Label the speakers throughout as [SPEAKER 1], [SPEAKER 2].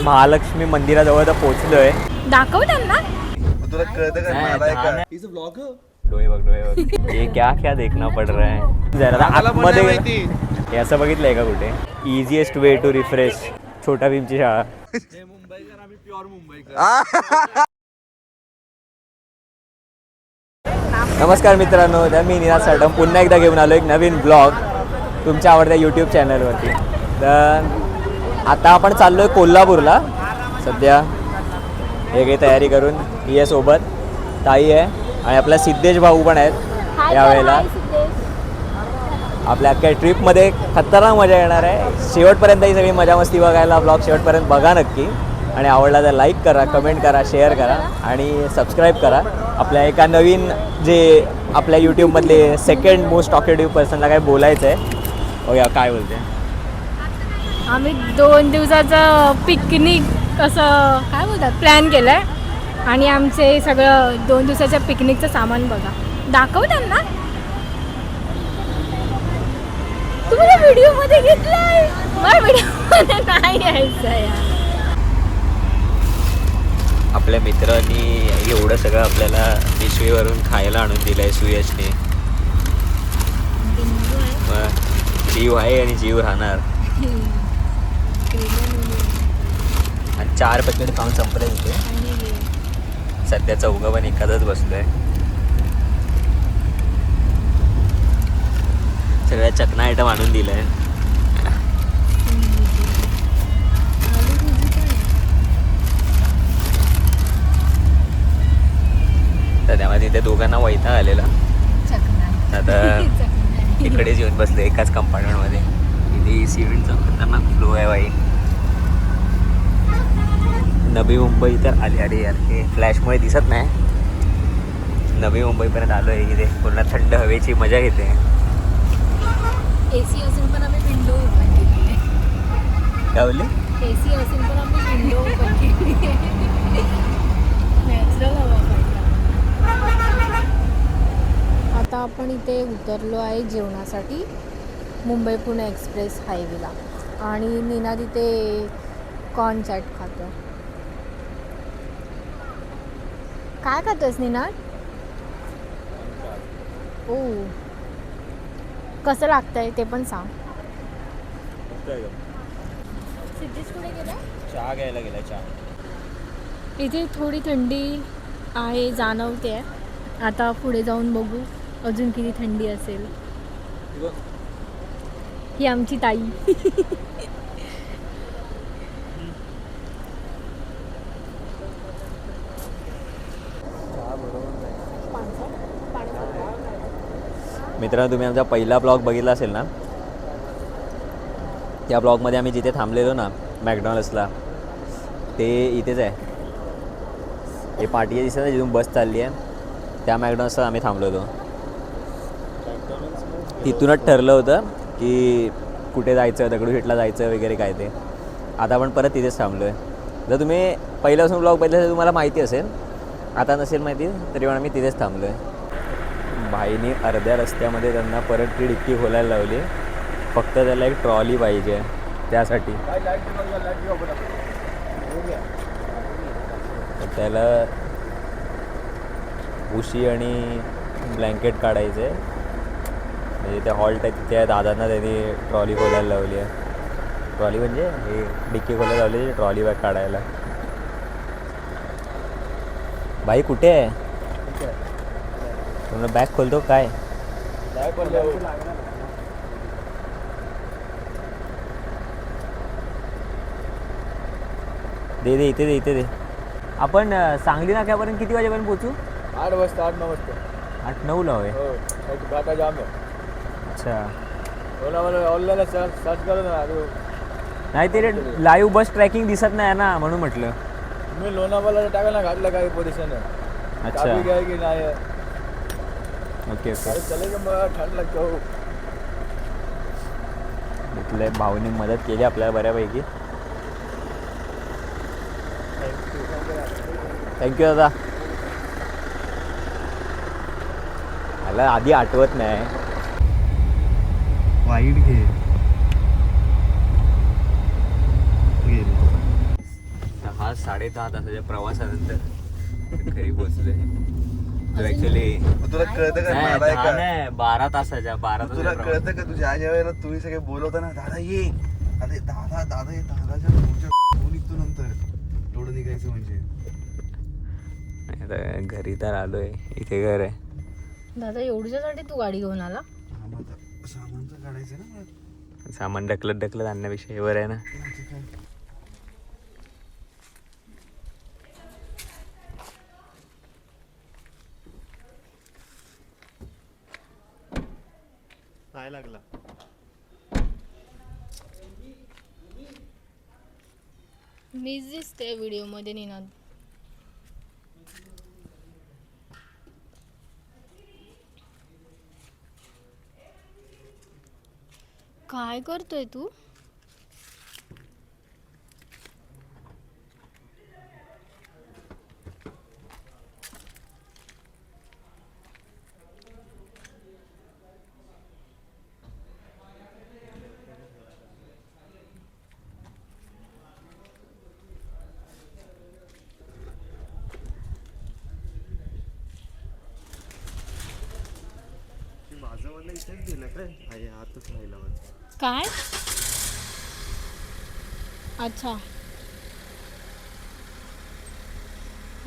[SPEAKER 1] महालक्ष्मी मंदिराजवळ तर पोहोचलोय.
[SPEAKER 2] दाखव त्यांना.
[SPEAKER 3] तुला कळतं का?
[SPEAKER 1] डोळे बघ. ये क्या क्या देखना पड रहा है. जरा आतमध्ये हे असं बघितलंय का कुठे? Easiest way to refresh. छोटा भीमची शाळा.
[SPEAKER 3] मुंबईकर आम्ही प्युअर मुंबईकर.
[SPEAKER 1] नमस्कार मित्रांनो, तर मी निनाद साटम पुन्हा एकदा घेऊन आलो एक नवीन ब्लॉग तुमच्या आवडत्या यूट्यूब चॅनलवरती. तर आता आपण चाललो आहे कोल्हापूरला. सध्या वेगळी तयारी करून ही आहे सोबत ताई आहे आणि आपला सिद्धेश भाऊ पण आहेत. यावेळेला आपल्या अख्ख्या ट्रिपमध्ये खतरनाक मजा येणार आहे. शेवटपर्यंत ही सगळी मजा मस्ती बघायला ब्लॉग शेवटपर्यंत बघा नक्की. आणि आवडला तर लाईक करा, कमेंट करा, शेअर करा आणि सबस्क्राईब करा. आपल्या एका नवीन जे आपल्या यूट्यूबमधले सेकंड मोस्ट टॉकेटिव्ह पर्सनला काय बोलायचं आहे. हो या काय बोलते.
[SPEAKER 2] आम्ही 2 दिवसाचं पिकनिक असं काय बोलतात प्लॅन केलं आहे. आणि आमचे सगळं 2 दिवसाच्या पिकनिकचं सामान बघा. दाखव त्यांना. तुम्हाला व्हिडिओमध्ये घेतलंय. मला व्हिडिओमध्ये नाही यायचं यार.
[SPEAKER 1] आपल्या मित्रांनी एवढं सगळं आपल्याला पिशवीवरून खायला आणून दिलं आहे सुयशने. जीव आहे आणि जीव राहणार. आणि 4 पॅकेट खाऊन संपलं इथे. सध्या 4 पण एखादच बसलोय. सगळ्या चकना आयटम आणून दिलंय. तर त्यामध्ये तिथे दोघांना वैताग आलेला. आता इकडेच येऊन बसले एकाच कंपार्टमेंटमध्ये. इथे सिमेंटचा खतरनाक फ्लो आहे बाई. नवी मुंबई तर आली. अरे यार हे फ्लॅशमुळे दिसत नाही. नवी मुंबईपर्यंत आलो आहे. इथे पूर्ण थंड हवेची मजा घेते.
[SPEAKER 2] AC असून पण आम्ही विंडो ओपन केली.
[SPEAKER 1] काय बोलले?
[SPEAKER 2] AC असून पण आम्ही विंडो ओपन केली. नॅचरल हवा पाहिजे. आता आपण इथे उतरलो आहे जेवणासाठी मुंबई पुणे एक्सप्रेस हायवेला. आणि निनाद इथे कॉर्न चॅट खातो. काय खातोस निनाद? ओ कसं लागतंय ते पण सांग. सिद्धेश कुठे गेला?
[SPEAKER 1] चहा घ्यायला गेला. चहा
[SPEAKER 2] इथे थोडी थंडी आहे जाणवते. आता पुढे जाऊन बघू अजून किती थंडी असेल. ही आमची ताई.
[SPEAKER 1] मित्रांनो, तुम्ही आमचा पहिला ब्लॉग बघितला असेल ना. त्या ब्लॉगमध्ये आम्ही जिथे थांबलेलो ना मॅकडॉनल्ड्सला, ते इथेच आहे. हे पाठी दिसत ना जिथून बस चालली आहे, त्या मॅकडॉनल्ड्सला आम्ही थांबलो होतो. तिथूनच ठरलं होतं की कुठे जायचं, दगडूशेठला जायचं वगैरे काय ते. आता आपण परत तिथेच थांबलो आहे. जर तुम्ही पहिल्यापासून ब्लॉग बघितला तर तुम्हाला माहिती असेल. आता नसेल माहिती तरी पण आम्ही तिथेच थांबलो आहे. भाईनी अर्ध्या रस्त्यामध्ये त्यांना परत ती डिक्की खोलायला लावली. फक्त त्याला एक ट्रॉली पाहिजे त्यासाठी. त्याला उशी आणि ब्लँकेट काढायचं आहे. म्हणजे त्या हॉल्ट आहे तिथे दादांना त्यांनी ट्रॉली खोलायला लावली आहे. ट्रॉली म्हणजे हे डिक्की खोलायला लावली ट्रॉली बॅग काढायला. भाई कुठे आहे? पूर्ण बॅग खोलतो काय? दे इथे दे. आपण सांगली नाक्यापर्यंत किती वाजेपर्यंत पोहोचू?
[SPEAKER 3] 8 वाजता 8-9 वाजता.
[SPEAKER 1] 8-9ला होय.
[SPEAKER 3] हो जाम आहे.
[SPEAKER 1] अच्छा.
[SPEAKER 3] ऑनलाईन सर्च करू ना.
[SPEAKER 1] नाही ते लाईव्ह बस ट्रॅकिंग दिसत नाही ना म्हणून म्हटलं.
[SPEAKER 3] मी लोणावळ्याला टाकायला घातलं काही पोझिशन आहे.
[SPEAKER 1] अच्छा
[SPEAKER 3] काय की नाही.
[SPEAKER 1] ओके
[SPEAKER 3] चले मग ठंड लागतो.
[SPEAKER 1] इथल्या भाऊनी मदत केली आपल्याला बऱ्यापैकी. थँक्यू दादा. मला आधी आठवत नाही. वाईट घे. आज 10:30 तासाच्या प्रवासानंतर घरी पोहोचलोय ऍक्च्युली.
[SPEAKER 4] तुला कळतं का मला ऐका?
[SPEAKER 1] 12 तासाच्या
[SPEAKER 4] तुला कळतं का तुझ्या ज्या वेळेला तुम्ही सगळे बोलवता ना दादा ये अरे दादा दादा ये दादाच्या फोन निघतो नंतर एवढं निघायचं म्हणजे.
[SPEAKER 1] आता घरी तर आलोय, इथे घर आहे.
[SPEAKER 2] दादा एवढ्यासाठी तू गाडी घेऊन आला?
[SPEAKER 4] सामान तर काढायचं ना मला.
[SPEAKER 1] सामान ढकलत आणण्यापेक्षा हे बरं आहे ना.
[SPEAKER 4] काय लागला?
[SPEAKER 2] मीच दिसते व्हिडिओ मध्ये निनाद. काय करतोय तू?
[SPEAKER 4] माझं वाला इथेच गेलं काय? आतच राहिला माझं.
[SPEAKER 2] काय? अच्छा,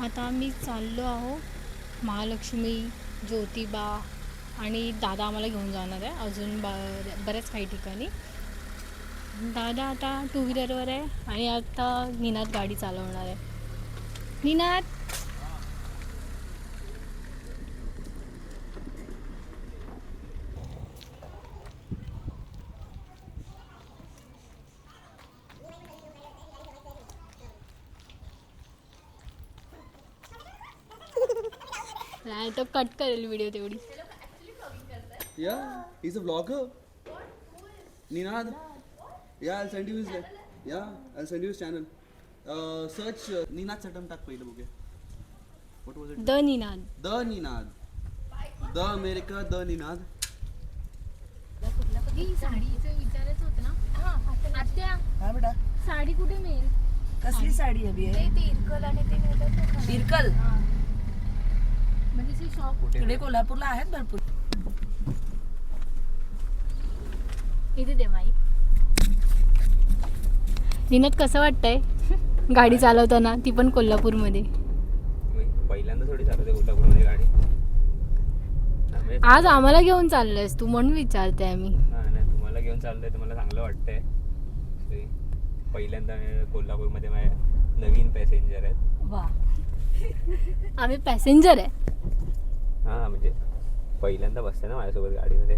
[SPEAKER 2] आता आम्ही चाललो आहो महालक्ष्मी, ज्योतिबा आणि दादा आम्हाला घेऊन जाणार आहे अजून बऱ्याच काही ठिकाणी. दादा आता 2 व्हीलरवर आहे आणि आता निनाद गाडी चालवणार आहे. निनाद नाही तो कट करेल व्हिडिओ तेवढी.
[SPEAKER 4] Yeah, he's a vlogger. Ninad. Yeah, I'll send you his. Yeah, I'll send you his channel. Search Ninad Satam tak पहिले बघूया. What was it?
[SPEAKER 2] The Ninad.
[SPEAKER 4] The Ninad. The America, The Ninad.
[SPEAKER 2] साडीचं विचारायचं होतं ना. आत्या
[SPEAKER 5] हा बेटा,
[SPEAKER 2] साडी कुठे मिळेल?
[SPEAKER 5] कसली साडी हवी आहे?
[SPEAKER 2] इरकल आणि ते मिळतात.
[SPEAKER 5] इरकल
[SPEAKER 2] म्हणजे शॉप
[SPEAKER 5] इकडे कोल्हापूरला आहेत भरपूर.
[SPEAKER 2] इथे दे माई. निनाद कसं वाटतंय गाडी चालवताना, ती पण कोल्हापूरमध्ये?
[SPEAKER 1] पहिल्यांदा थोडी चालवते कोल्हापूरमध्ये गाडी.
[SPEAKER 2] आज आम्हाला घेऊन चाललंयस तू म्हणून विचारते आम्ही.
[SPEAKER 1] नाही, तुम्हाला घेऊन चाललंय तर मला चांगलं वाटतंय. ते पहिल्यांदा कोल्हापूरमध्ये माझ्या नवीन पॅसेंजर आहेत.
[SPEAKER 5] वा,
[SPEAKER 2] आम्ही पॅसेंजर आहे.
[SPEAKER 1] हां, म्हणजे पहिल्यांदा बसते ना माझ्यासोबत गाडीमध्ये.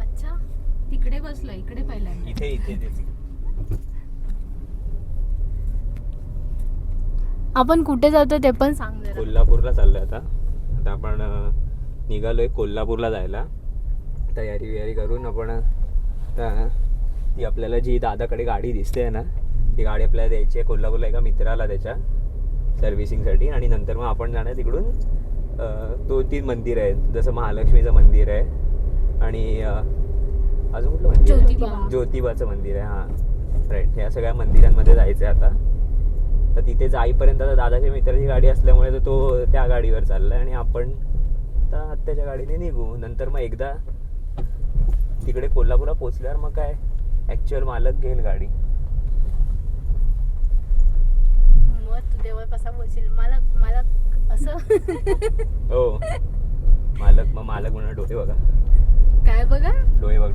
[SPEAKER 2] अच्छा,
[SPEAKER 5] तिकडे बसलो, इकडे पहिल्यांदा.
[SPEAKER 1] इथे तेच.
[SPEAKER 2] आपण कुठे जातो ते पण सांग जरा.
[SPEAKER 1] कोल्हापूरला चाललोय आता आपण निघालोय कोल्हापूरला जायला. तयारी करून आपण आता ती आपल्याला जी दादाकडे गाडी दिसते ना, ती गाडी आपल्याला द्यायची आहे कोल्हापूरला एका मित्राला त्याच्या सर्व्हिसिंगसाठी. आणि नंतर मग आपण जाणार तिकडून 2-3 मंदिर आहेत, जसं महालक्ष्मीचं मंदिर आहे आणि अजून कुठलं मंदिर आहे? ज्योतिबाचं मंदिर आहे. हां राईट, ह्या सगळ्या मंदिरांमध्ये जायचं आहे आता. तर तिथे जाईपर्यंत आता दादाच्या मित्राची गाडी असल्यामुळे तर तो त्या गाडीवर चालला आहे आणि आपण आता आत्याच्या गाडीने निघू. नंतर मग एकदा तिकडे कोल्हापूरला पोचल्यावर मग काय ॲक्च्युअल मालक घेईल गाडी.
[SPEAKER 2] मग तू तेव्हा कसा बोलशील मला असं?
[SPEAKER 1] हो, मालक म्हणून डोळे बघा.
[SPEAKER 2] काय बघा?
[SPEAKER 1] डोळे बघ.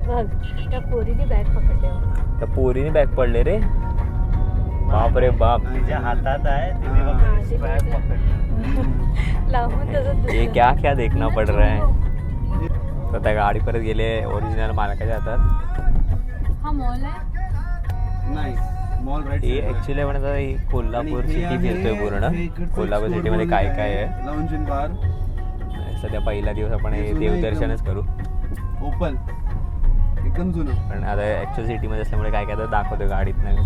[SPEAKER 2] बघ, त्या पोरीने बॅग पकडले.
[SPEAKER 1] त्या पोरीने बॅग पडले रे. बाप रे बाप.
[SPEAKER 4] तुझ्या हातात आहे तिने बॅग पकडलं.
[SPEAKER 2] लावून तसं
[SPEAKER 1] ये क्या देखना पड रहा है. तर त्या गाडी परत गेले ओरिजिनल मालकाच्या हातात.
[SPEAKER 2] हा मॉल आहे.
[SPEAKER 4] नाही, मॉल राईट.
[SPEAKER 1] हे ॲक्च्युली आपण आता ही कोल्हापूर सिटी फिरतोय पूर्ण. कोल्हापूर सिटीमध्ये काय काय आहे.
[SPEAKER 4] लाऊंज इन बार.
[SPEAKER 1] सध्या पहिला दिवस आपण हे देवदर्शनच करू.
[SPEAKER 4] ओपन एकदम जुनं.
[SPEAKER 1] पण आता ॲक्च्युअल सिटीमध्ये असल्यामुळे काय काय तर दाखवतो गाडीत नाही.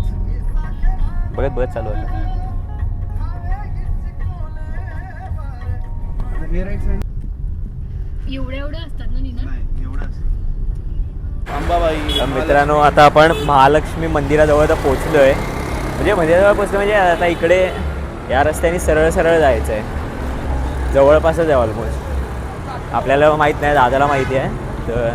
[SPEAKER 1] बघत चालू होतं.
[SPEAKER 4] हे राईट साईड.
[SPEAKER 2] एवढे असतात ना निना?
[SPEAKER 4] नाही एवढंच अंबाबाई
[SPEAKER 1] तर मित्रांनो आता आपण महालक्ष्मी मंदिराजवळ तर पोचलोय. म्हणजे मंदिराजवळ पोचलो म्हणजे आता इकडे या रस्त्याने सरळ सरळ जायचं आहे. जवळपासच आहे ऑलमोस्ट. आपल्याला माहीत नाही, दादाला माहिती आहे. तर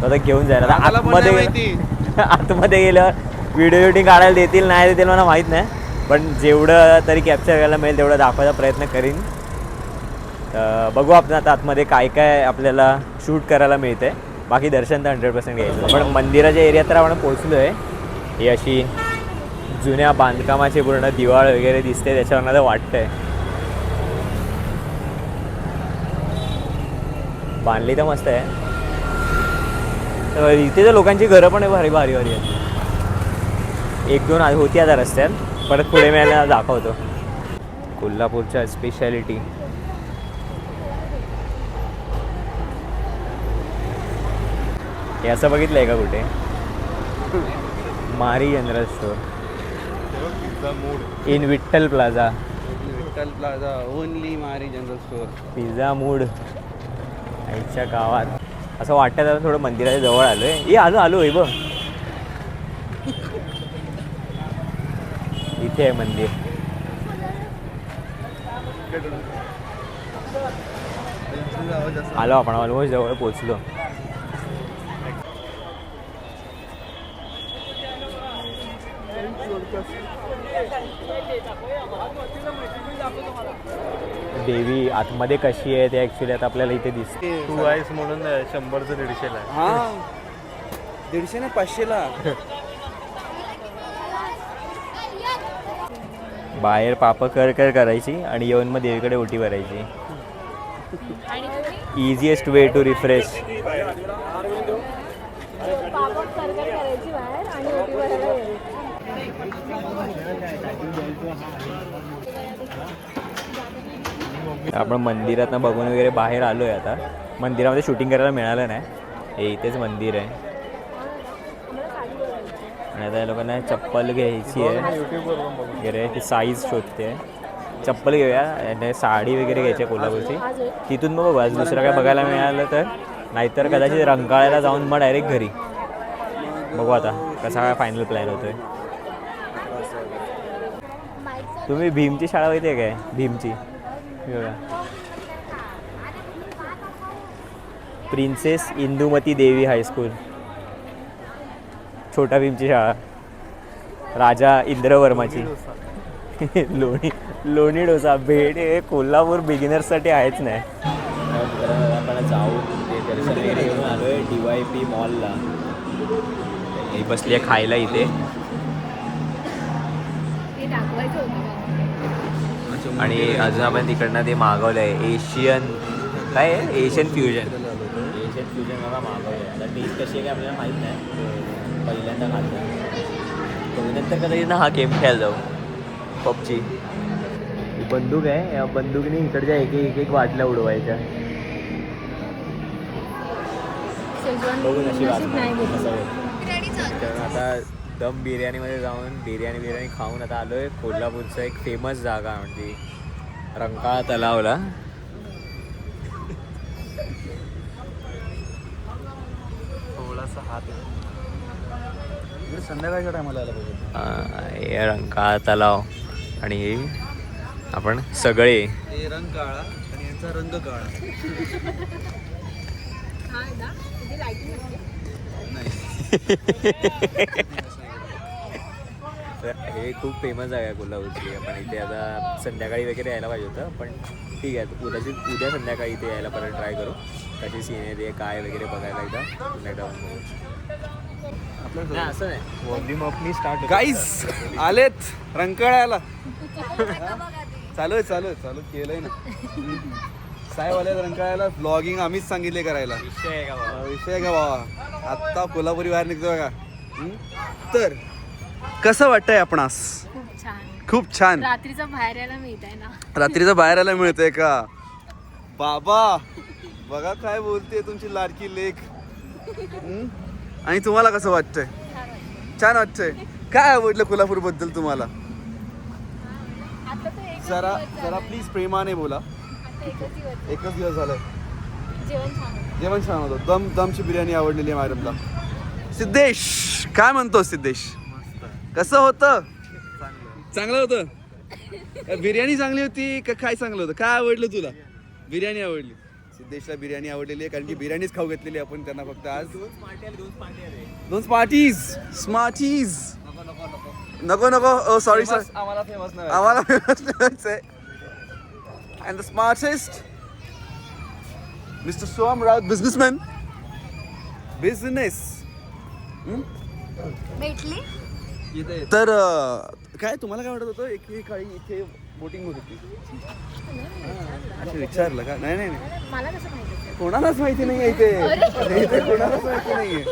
[SPEAKER 1] आता घेऊन जायला आता
[SPEAKER 4] दादाला पण
[SPEAKER 1] आतमध्ये
[SPEAKER 4] नाही
[SPEAKER 1] गेलं आतमध्ये गेलं व्हिडिओ शूटिंग काढायला देतील नाही देतील मला माहीत नाही. पण जेवढं तरी कॅप्चर करायला मिळेल तेवढं दाखवायचा प्रयत्न करीन. तर बघू आपण आता आतमध्ये काय काय आपल्याला शूट करायला मिळतंय. बाकी दर्शन तर 100% घ्यायचं. पण मंदिराच्या एरियात तर आपण पोहोचलो आहे. ही अशी जुन्या बांधकामाची पूर्ण दिवाळ वगैरे दिसते, त्याच्यावरनं तर वाटतंय बांधली तर मस्त आहे. तर इथे तर लोकांची घरं पण आहे भारी भारी भारी आहेत. 1-2 होती आता रस्त्यात, परत पुढे मिळायला दाखवतो. कोल्हापूरच्या स्पेशालिटी हे असं बघितलं आहे का कुठे? Mari general store in Vitthal plaza.
[SPEAKER 4] Vitthal plaza only Mari general store.
[SPEAKER 1] Pizza mood आईच्या गावात असं वाटतं. आता थोडं मंदिराच्या जवळ आलोय. आलो हे बघ, इथे आहे मंदिर. आलो आपण ऑलमोस्ट जवळ पोचलो. देवी आतमध्ये कशी आहे ते ॲक्च्युली आता आपल्याला इथे दिसते.
[SPEAKER 3] तू आहेस म्हणून 100चं 150ला आहे.
[SPEAKER 4] हा 150 ने 500ला.
[SPEAKER 1] बाहेर पाप कर करायची आणि येऊन मग देवीकडे ओटी भरायची.
[SPEAKER 2] आणि तुम्ही
[SPEAKER 1] इझिएस्ट वे टू रिफ्रेश.
[SPEAKER 2] करायची बाहेर आणि ओटी भरायला यायची.
[SPEAKER 1] आपण मंदिरातनं बघून वगैरे बाहेर आलो आहे. आता मंदिरामध्ये शूटिंग करायला मिळालं नाही. हे इथेच मंदिर आहे. आणि आता या लोकांना चप्पल घ्यायची आहे वगैरे. ती साईज शोधते. चप्पल घेऊया आणि साडी वगैरे घ्यायची आहे कोल्हापूरची. तिथून मग बघू आज दुसरं काय बघायला मिळालं तर. नाहीतर कदाचित रंकाळ्याला जाऊन मग डायरेक्ट घरी. बघू आता कसा काय फायनल प्लॅन होतोय. तुम्ही भीमची शाळा माहिती आहे काय? भीमची प्रिन्सेस इंदुमती देवी हायस्कूल. छोटा भीमची शाळा. राजा इंद्रवर्माची. लोणी डोसा भेट हे कोल्हापूर बिगिनर्ससाठी आहेच नाही. आपण जाऊ ते दर्शन वगैरे घेऊन आलो आहे DYP मॉलला. ही बसली आहे खायला इथे.
[SPEAKER 2] ते दाखवायचं होतं.
[SPEAKER 1] आणि अजून आपण तिकडनं ते मागवलं आहे एशियन काय आहे? एशियन फ्युजन मला मागवलं आहे. आता टेस्ट कशी आहे काय आपल्याला माहीत नाही. पहिल्यांदा खातो. नंतर कदाचित ना हा गेम खेळायला जाऊ पबजी. ही बंदूक आहे. या बंदुकीने इकडच्या एक बाटल्या उडवायच्या. बघू नशीब तर आता दम बिर्याणीमध्ये जाऊन बिर्याणी खाऊन आता आलो आहे कोल्हापूरचं एक फेमस जागा म्हणजे रंकाळा तलावला.
[SPEAKER 4] थोडासा हात संध्याकाळच्या टायमाला आला पाहिजे.
[SPEAKER 1] हे रंकाळा तलाव आणि हे आपण सगळे
[SPEAKER 4] हे रंग काळा आणि यांचा रंग काळा.
[SPEAKER 1] हे खूप फेमस आहे कोल्हापूरची. आपण इथे आता संध्याकाळी वगैरे यायला पाहिजे होतं पण ठीक आहे. उद्या संध्याकाळी इथे यायला परत ट्राय करू. कशी सीन काय वगैरे बघायला एकदा नाही असं नाही. वॉल्यूम अपनी स्टार्ट
[SPEAKER 4] गाईज आलेत रंकाळ्याला. चालू केलंय ना साहेब आले रंकाळ्याला. ब्लॉगिंग आम्हीच सांगितले करायला.
[SPEAKER 1] विषय आहे का बाबा?
[SPEAKER 4] विषय आहे का बाबा? आत्ता कोल्हापुरी बाहेर निघतो बघा. तर कसं वाटतंय आपणास?
[SPEAKER 2] खूप छान.
[SPEAKER 4] खूप छान.
[SPEAKER 2] रात्रीचं बाहेर यायला मिळत आहे ना.
[SPEAKER 4] रात्रीचं बाहेर यायला मिळतंय का? बाबा बघा काय बोलते तुमची लाडकी लेक. आणि तुम्हाला कसं वाटतंय? छान वाटतंय. काय आवडलं कोल्हापूर बद्दल तुम्हाला?
[SPEAKER 2] आता तर
[SPEAKER 4] जरा प्लीज प्रेमाने बोला. एकच दिवस झालाय.
[SPEAKER 2] जेवण छान होतं.
[SPEAKER 4] जेवण छान होतं. दमची बिर्याणी आवडलेली आहे मॅडमला. सिद्धेश काय म्हणतो सिद्धेश? कसं होतं? चांगलं होतं. बिर्याणी चांगली होती का काय चांगलं होतं? काय आवडलं तुला? बिर्याणी आवडली. सिद्धेशला बिर्याणी आवडलेली आहे कारण की बिर्याणीच खाऊ घेतलेली आपण त्यांना फक्त आज. दोन स्मार्टीज. नको सॉरी आम्हाला फेमस नाही आहे. And the smartest mister Soham Raut businessman. Business
[SPEAKER 2] भेटली
[SPEAKER 4] तर काय तुम्हाला काय वाटत होतं? एक काळी इथे बोटिंग होत होती. विचारलं का? नाही
[SPEAKER 2] मला कसं माहिती?
[SPEAKER 4] कोणालाच माहिती नाही इथे. इथे कोणालाच माहिती नाहीये.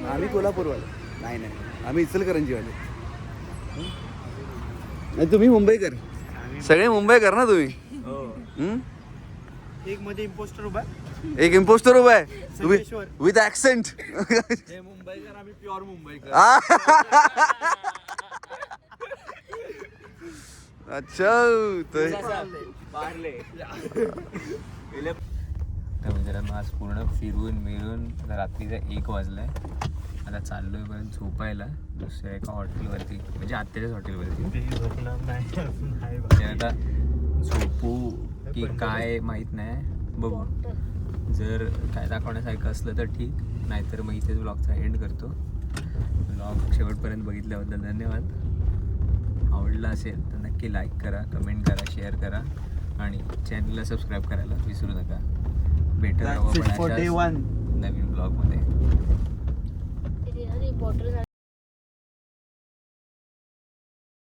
[SPEAKER 4] आम्ही कोल्हापूरवाले नाही आम्ही इचलकरंजीवाले. नाही तुम्ही मुंबईकर. सगळे मुंबईकर ना तुम्ही?
[SPEAKER 3] एक मध्ये इम्पोस्टर उभा
[SPEAKER 4] एक इम्पोस्टर उभा आहे विथ ऍक्सेंट.
[SPEAKER 3] हे मुंबईकर आम्ही प्युअर मुंबईकर.
[SPEAKER 4] अच्छा तर
[SPEAKER 1] तर मित्रांनो आज पूर्ण फिरून मिळून रात्रीचा 1 वाजलाय. आता चाललोय पर्यंत झोपायला दुसऱ्या एका हॉटेलवरती, म्हणजे आत्याच्याच हॉटेलवरती.
[SPEAKER 3] ते झोपणार नाही अजून आहे
[SPEAKER 1] ते आता झोपू की काय माहीत नाही, बघू. जर काय दाखवण्यासारखं असलं तर ठीक, नाहीतर मग इथेच ब्लॉगचा एंड करतो. ब्लॉग शेवटपर्यंत बघितल्याबद्दल धन्यवाद. आवडला असेल तर नक्की लाईक करा, कमेंट करा, शेअर करा आणि चॅनलला सबस्क्राईब करायला विसरू नका. भेटत राहू आपण अशाच नवीन ब्लॉगमध्ये.
[SPEAKER 2] बॉटल